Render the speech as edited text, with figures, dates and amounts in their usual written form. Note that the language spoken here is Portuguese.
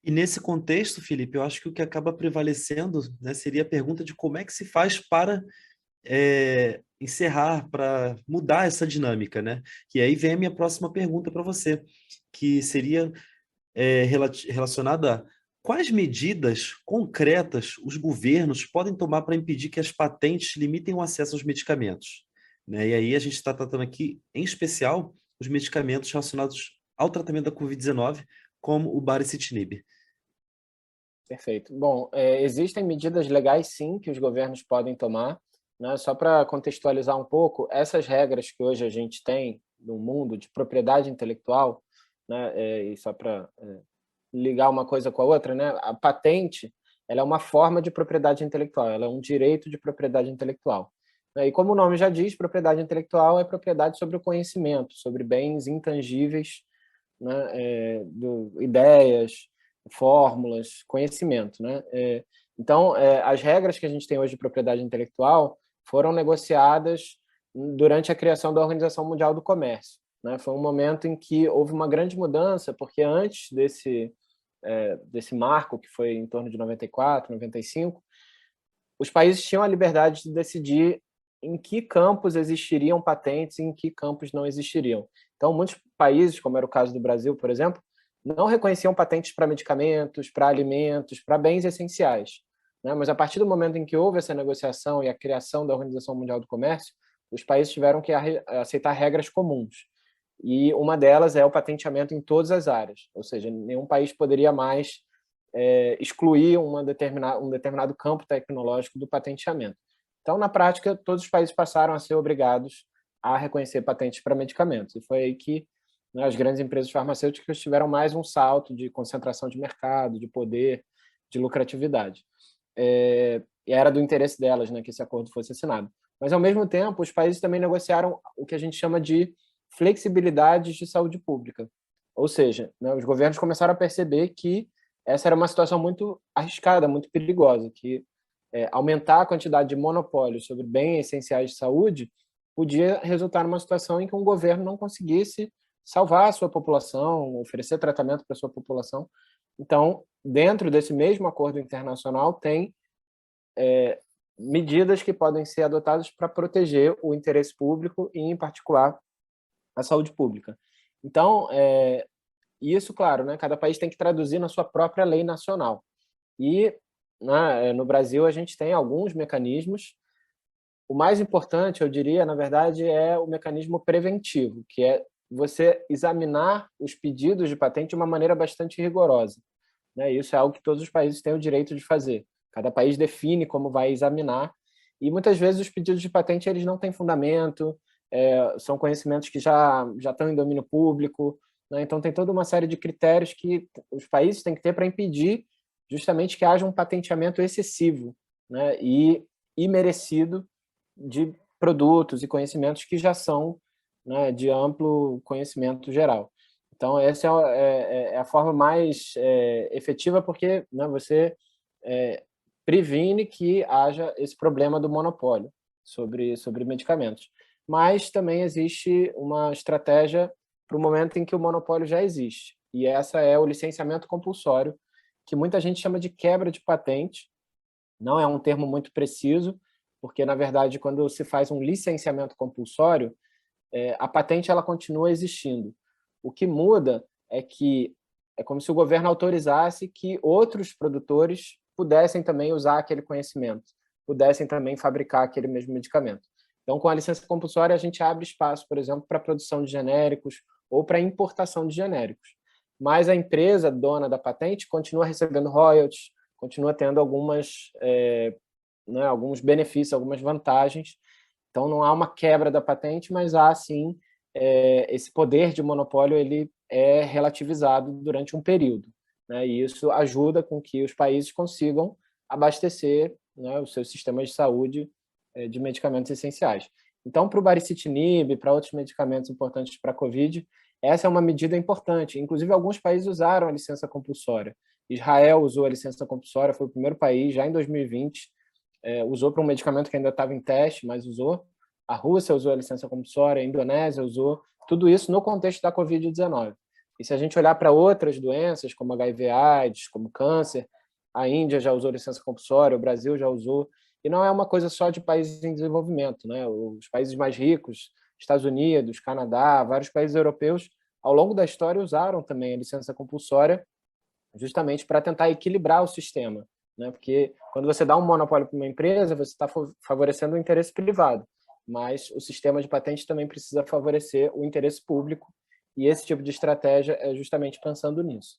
E nesse contexto, Felipe, eu acho que o que acaba prevalecendo, né, seria a pergunta de como é que se faz para encerrar, para mudar essa dinâmica, né? E aí vem a minha próxima pergunta para você, que seria relacionada a quais medidas concretas os governos podem tomar para impedir que as patentes limitem o acesso aos medicamentos, né? E aí a gente está tratando aqui, em especial, os medicamentos relacionados ao tratamento da Covid-19, como o baricitinib. Perfeito. Bom, existem medidas legais, sim, que os governos podem tomar, né? Só para contextualizar um pouco, essas regras que hoje a gente tem no mundo de propriedade intelectual, né? E só para ligar uma coisa com a outra, né? A patente, ela é uma forma de propriedade intelectual, ela é um direito de propriedade intelectual, né? E como o nome já diz, propriedade intelectual é propriedade sobre o conhecimento, sobre bens intangíveis, né? Ideias, fórmulas, conhecimento, né? Então, as regras que a gente tem hoje de propriedade intelectual foram negociadas durante a criação da Organização Mundial do Comércio, né? Foi um momento em que houve uma grande mudança, porque antes desse marco, que foi em torno de 94, 95, os países tinham a liberdade de decidir em que campos existiriam patentes e em que campos não existiriam. Então, muitos países, como era o caso do Brasil, por exemplo, não reconheciam patentes para medicamentos, para alimentos, para bens essenciais, né? Mas a partir do momento em que houve essa negociação e a criação da Organização Mundial do Comércio, os países tiveram que aceitar regras comuns. E uma delas é o patenteamento em todas as áreas, ou seja, nenhum país poderia mais excluir um determinado campo tecnológico do patenteamento. Então, na prática, todos os países passaram a ser obrigados a reconhecer patentes para medicamentos. E foi aí que, né, as grandes empresas farmacêuticas tiveram mais um salto de concentração de mercado, de poder, de lucratividade. E era do interesse delas, né, que esse acordo fosse assinado. Mas, ao mesmo tempo, os países também negociaram o que a gente chama de flexibilidades de saúde pública. Ou seja, né, os governos começaram a perceber que essa era uma situação muito arriscada, muito perigosa, que aumentar a quantidade de monopólios sobre bens essenciais de saúde podia resultar numa situação em que um governo não conseguisse salvar a sua população, oferecer tratamento para a sua população. Então, dentro desse mesmo acordo internacional, tem medidas que podem ser adotadas para proteger o interesse público e, em particular, a saúde pública. Então, isso, claro, né, cada país tem que traduzir na sua própria lei nacional. E, né, no Brasil a gente tem alguns mecanismos. O mais importante, eu diria, na verdade, é o mecanismo preventivo, que é você examinar os pedidos de patente de uma maneira bastante rigorosa, né? Isso é algo que todos os países têm o direito de fazer. Cada país define como vai examinar e muitas vezes os pedidos de patente eles não têm fundamento, são conhecimentos que já estão em domínio público, né? Então tem toda uma série de critérios que os países têm que ter para impedir justamente que haja um patenteamento excessivo, né, e imerecido de produtos e conhecimentos que já são, né, de amplo conhecimento geral. Então, essa é a forma mais efetiva, porque, né, você previne que haja esse problema do monopólio sobre medicamentos. Mas também existe uma estratégia para o momento em que o monopólio já existe, e essa é o licenciamento compulsório, que muita gente chama de quebra de patente. Não é um termo muito preciso, porque, na verdade, quando se faz um licenciamento compulsório, a patente ela continua existindo. O que muda é que é como se o governo autorizasse que outros produtores pudessem também usar aquele conhecimento, pudessem também fabricar aquele mesmo medicamento. Então, com a licença compulsória, a gente abre espaço, por exemplo, para a produção de genéricos ou para a importação de genéricos. Mas a empresa dona da patente continua recebendo royalties, continua tendo alguns benefícios, algumas vantagens. Então, não há uma quebra da patente, mas há, sim, esse poder de monopólio ele é relativizado durante um período, né? E isso ajuda com que os países consigam abastecer, né, os seus sistemas de saúde de medicamentos essenciais. Então, para o baricitinib, para outros medicamentos importantes para a COVID, essa é uma medida importante. Inclusive, alguns países usaram a licença compulsória. Israel usou a licença compulsória, foi o primeiro país, já em 2020, usou para um medicamento que ainda estava em teste, mas usou. A Rússia usou a licença compulsória, a Indonésia usou. Tudo isso no contexto da Covid-19. E se a gente olhar para outras doenças, como HIV/AIDS, como câncer, a Índia já usou licença compulsória, o Brasil já usou, e não é uma coisa só de países em desenvolvimento, né? Os países mais ricos, Estados Unidos, Canadá, vários países europeus, ao longo da história usaram também a licença compulsória justamente para tentar equilibrar o sistema, né? Porque quando você dá um monopólio para uma empresa, você está favorecendo o interesse privado, mas o sistema de patente também precisa favorecer o interesse público, e esse tipo de estratégia é justamente pensando nisso.